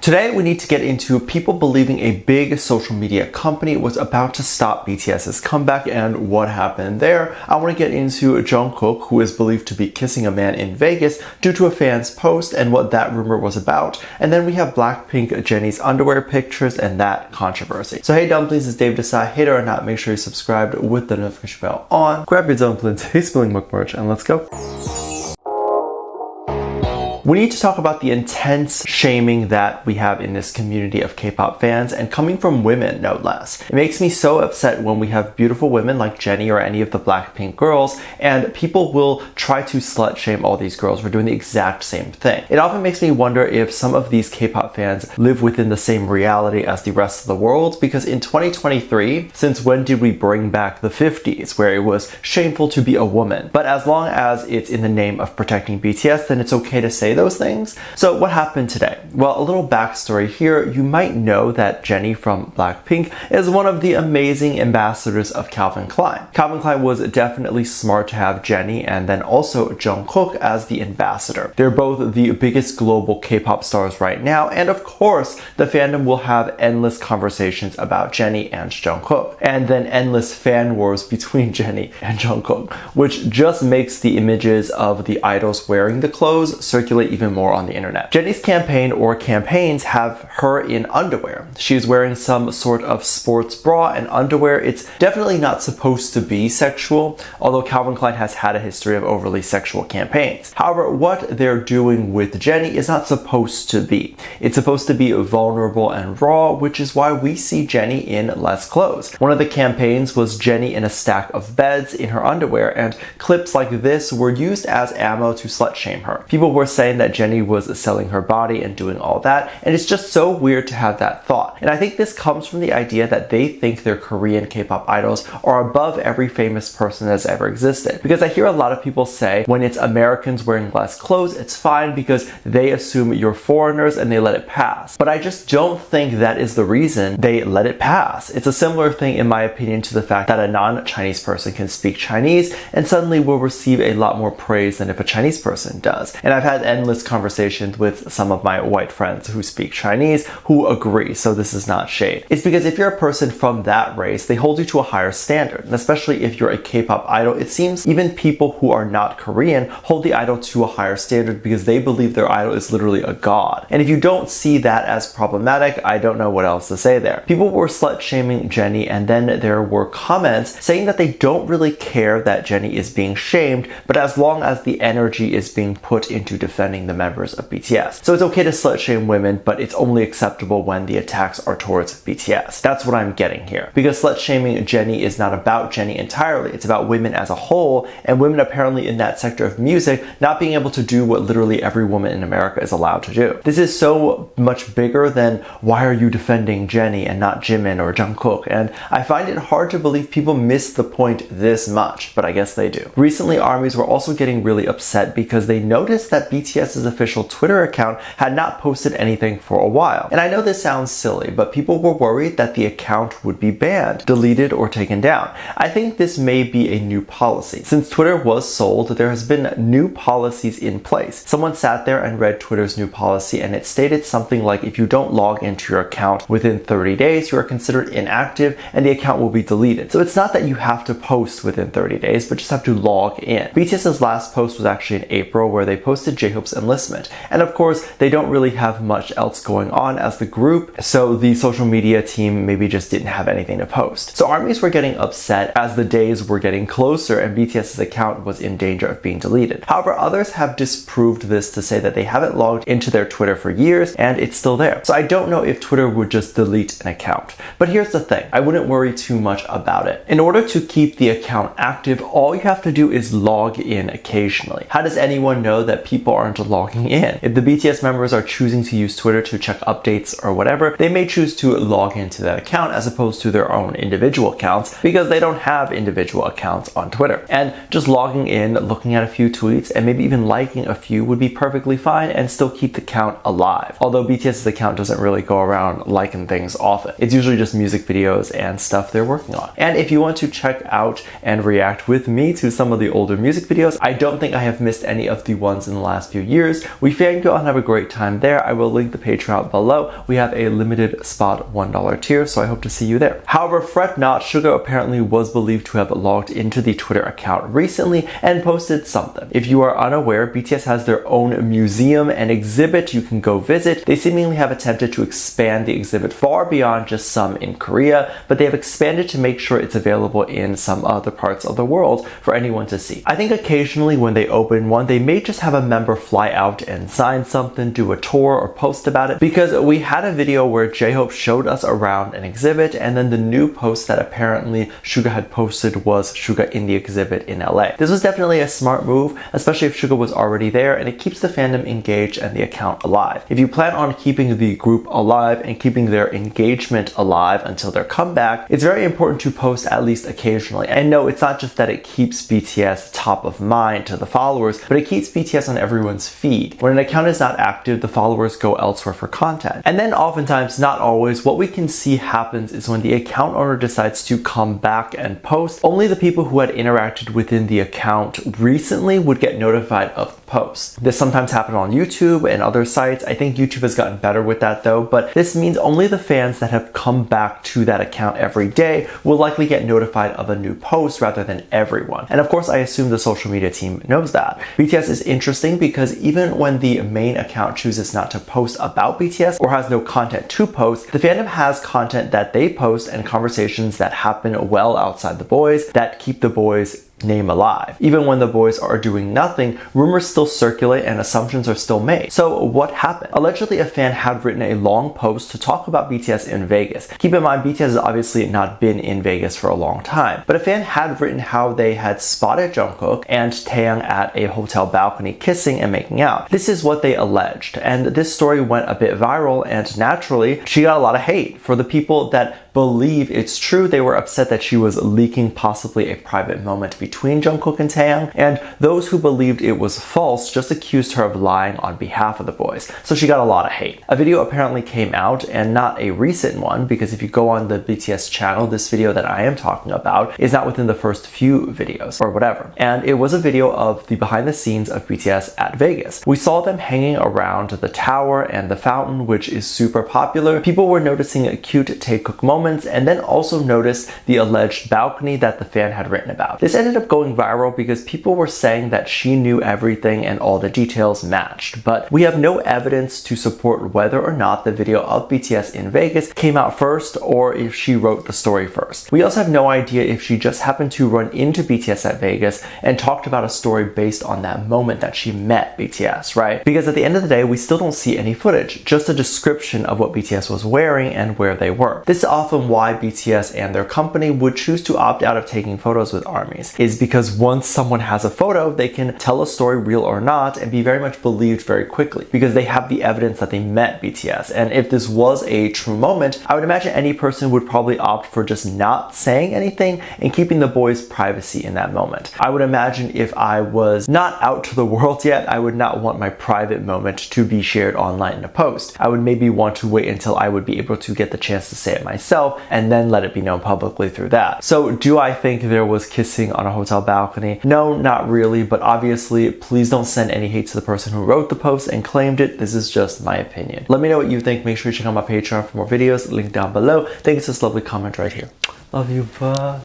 Today, we need to get into people believing a big social media company was about to stop BTS's comeback and what happened there. I want to get into Jung Kook, who is believed to be kissing a man in Vegas due to a fan's post and what that rumor was about. And then we have Blackpink Jennie's underwear pictures and that controversy. So hey Dumplings, it's Dave Desai. Hater or not, make sure you subscribe with the notification bell on. Grab your dumplings, hey Spilling Book merch, and let's go. We need to talk about the intense shaming that we have in this community of K-pop fans, and coming from women, no less. It makes me so upset when we have beautiful women like Jennie or any of the Blackpink girls, and people will try to slut shame all these girls for doing the exact same thing. It often makes me wonder if some of these K-pop fans live within the same reality as the rest of the world, because in 2023, since when did we bring back the 50s, where it was shameful to be a woman? But as long as it's in the name of protecting BTS, then it's okay to say those things. So what happened today? Well, a little backstory here. You might know that Jennie from Blackpink is one of the amazing ambassadors of Calvin Klein. Calvin Klein was definitely smart to have Jennie and then also Jung Kook as the ambassador. They're both the biggest global K-pop stars right now, and of course, the fandom will have endless conversations about Jennie and Jung Kook, and then endless fan wars between Jennie and Jung Kook, which just makes the images of the idols wearing the clothes circulate even more on the internet. Jennie's campaign or campaigns have her in underwear. She's wearing some sort of sports bra and underwear. It's definitely not supposed to be sexual, although Calvin Klein has had a history of overly sexual campaigns. However, what they're doing with Jennie is not supposed to be. It's supposed to be vulnerable and raw, which is why we see Jennie in less clothes. One of the campaigns was Jennie in a stack of beds in her underwear, and clips like this were used as ammo to slut shame her. People were saying that Jennie was selling her body and doing all that, and it's just so weird to have that thought. And I think this comes from the idea that they think their Korean K-pop idols are above every famous person that's ever existed. Because I hear a lot of people say when it's Americans wearing less clothes, it's fine because they assume you're foreigners and they let it pass. But I just don't think that is the reason they let it pass. It's a similar thing, in my opinion, to the fact that a non-Chinese person can speak Chinese and suddenly will receive a lot more praise than if a Chinese person does. And I've had endless conversations with some of my white friends who speak Chinese who agree, so this is not shade. It's because if you're a person from that race, they hold you to a higher standard, and especially if you're a K-pop idol, it seems even people who are not Korean hold the idol to a higher standard because they believe their idol is literally a god. And if you don't see that as problematic, I don't know what else to say there. People were slut shaming Jennie, and then there were comments saying that they don't really care that Jennie is being shamed, but as long as the energy is being put into defending the members of BTS. So it's okay to slut shame women, but it's only acceptable when the attacks are towards BTS. That's what I'm getting here. Because slut shaming Jennie is not about Jennie entirely, it's about women as a whole, and women apparently in that sector of music not being able to do what literally every woman in America is allowed to do. This is so much bigger than why are you defending Jennie and not Jimin or Jung Kook, and I find it hard to believe people miss the point this much, but I guess they do. Recently, ARMYs were also getting really upset because they noticed that BTS's official Twitter account had not posted anything for a while. And I know this sounds silly, but people were worried that the account would be banned, deleted, or taken down. I think this may be a new policy. Since Twitter was sold, there has been new policies in place. Someone sat there and read Twitter's new policy, and it stated something like if you don't log into your account within 30 days, you are considered inactive and the account will be deleted. So it's not that you have to post within 30 days, but just have to log in. BTS's last post was actually in April, where they posted J-Hope's enlistment. And of course, they don't really have much else going on as the group, so the social media team maybe just didn't have anything to post. So ARMYs were getting upset as the days were getting closer and BTS's account was in danger of being deleted. However, others have disproved this to say that they haven't logged into their Twitter for years and it's still there. So I don't know if Twitter would just delete an account. But here's the thing, I wouldn't worry too much about it. In order to keep the account active, all you have to do is log in occasionally. How does anyone know that people aren't logging in? If the BTS members are choosing to use Twitter to check updates or whatever, they may choose to log into that account as opposed to their own individual accounts because they don't have individual accounts on Twitter. And just logging in, looking at a few tweets, and maybe even liking a few would be perfectly fine and still keep the count alive. Although BTS's account doesn't really go around liking things often. It's usually just music videos and stuff they're working on. And if you want to check out and react with me to some of the older music videos, I don't think I have missed any of the ones in the last few years. We fangirl and have a great time there. I will link the Patreon below. We have a limited spot $1 tier, so I hope to see you there. However, fret not, Suga apparently was believed to have logged into the Twitter account recently and posted something. If you are unaware, BTS has their own museum and exhibit you can go visit. They seemingly have attempted to expand the exhibit far beyond just some in Korea, but they have expanded to make sure it's available in some other parts of the world for anyone to see. I think occasionally when they open one, they may just have a member fly out and sign something, do a tour, or post about it, because we had a video where J-Hope showed us around an exhibit, and then the new post that apparently Suga had posted was Suga in the exhibit in LA. This was definitely a smart move, especially if Suga was already there, and it keeps the fandom engaged and the account alive. If you plan on keeping the group alive and keeping their engagement alive until their comeback, it's very important to post at least occasionally. And no, it's not just that it keeps BTS top of mind to the followers, but it keeps BTS on everyone's feed. When an account is not active, the followers go elsewhere for content. And then oftentimes, not always, what we can see happens is when the account owner decides to come back and post, only the people who had interacted within the account recently would get notified of the post. This sometimes happens on YouTube and other sites. I think YouTube has gotten better with that though, but this means only the fans that have come back to that account every day will likely get notified of a new post rather than everyone. And of course, I assume the social media team knows that. BTS is interesting because even when the main account chooses not to post about BTS or has no content to post, the fandom has content that they post and conversations that happen well outside the boys that keep the boys' name alive. Even when the boys are doing nothing, rumors still circulate and assumptions are still made. So what happened? Allegedly, a fan had written a long post to talk about BTS in Vegas. Keep in mind, BTS has obviously not been in Vegas for a long time, but a fan had written how they had spotted Jung Kook and Taeyang at a hotel balcony kissing and making out. This is what they alleged, and this story went a bit viral, and naturally, she got a lot of hate. For the people that believe it's true, they were upset that she was leaking possibly a private moment between Jung Kook and Taeyang, and those who believed it was false just accused her of lying on behalf of the boys. So she got a lot of hate. A video apparently came out, and not a recent one, because if you go on the BTS channel, this video that I am talking about is not within the first few videos or whatever. And it was a video of the behind the scenes of BTS at Vegas. We saw them hanging around the tower and the fountain, which is super popular. People were noticing cute Taekook moments, and then also noticed the alleged balcony that the fan had written about. This ended up going viral because people were saying that she knew everything and all the details matched, but we have no evidence to support whether or not the video of BTS in Vegas came out first or if she wrote the story first. We also have no idea if she just happened to run into BTS at Vegas and talked about a story based on that moment that she met BTS, right? Because at the end of the day, we still don't see any footage, just a description of what BTS was wearing and where they were. This is often why BTS and their company would choose to opt out of taking photos with ARMYs, is because once someone has a photo, they can tell a story real or not and be very much believed very quickly because they have the evidence that they met BTS. And if this was a true moment, I would imagine any person would probably opt for just not saying anything and keeping the boys' privacy in that moment. I would imagine if I was not out to the world yet, I would not want my private moment to be shared online in a post. I would maybe want to wait until I would be able to get the chance to say it myself and then let it be known publicly through that. So do I think there was kissing on a hotel balcony? No, not really, but obviously please don't send any hate to the person who wrote the post and claimed it. This is just my opinion. Let me know what you think. Make sure you check out my Patreon for more videos, link down below. Thank you for this lovely comment right here. Love you, bye.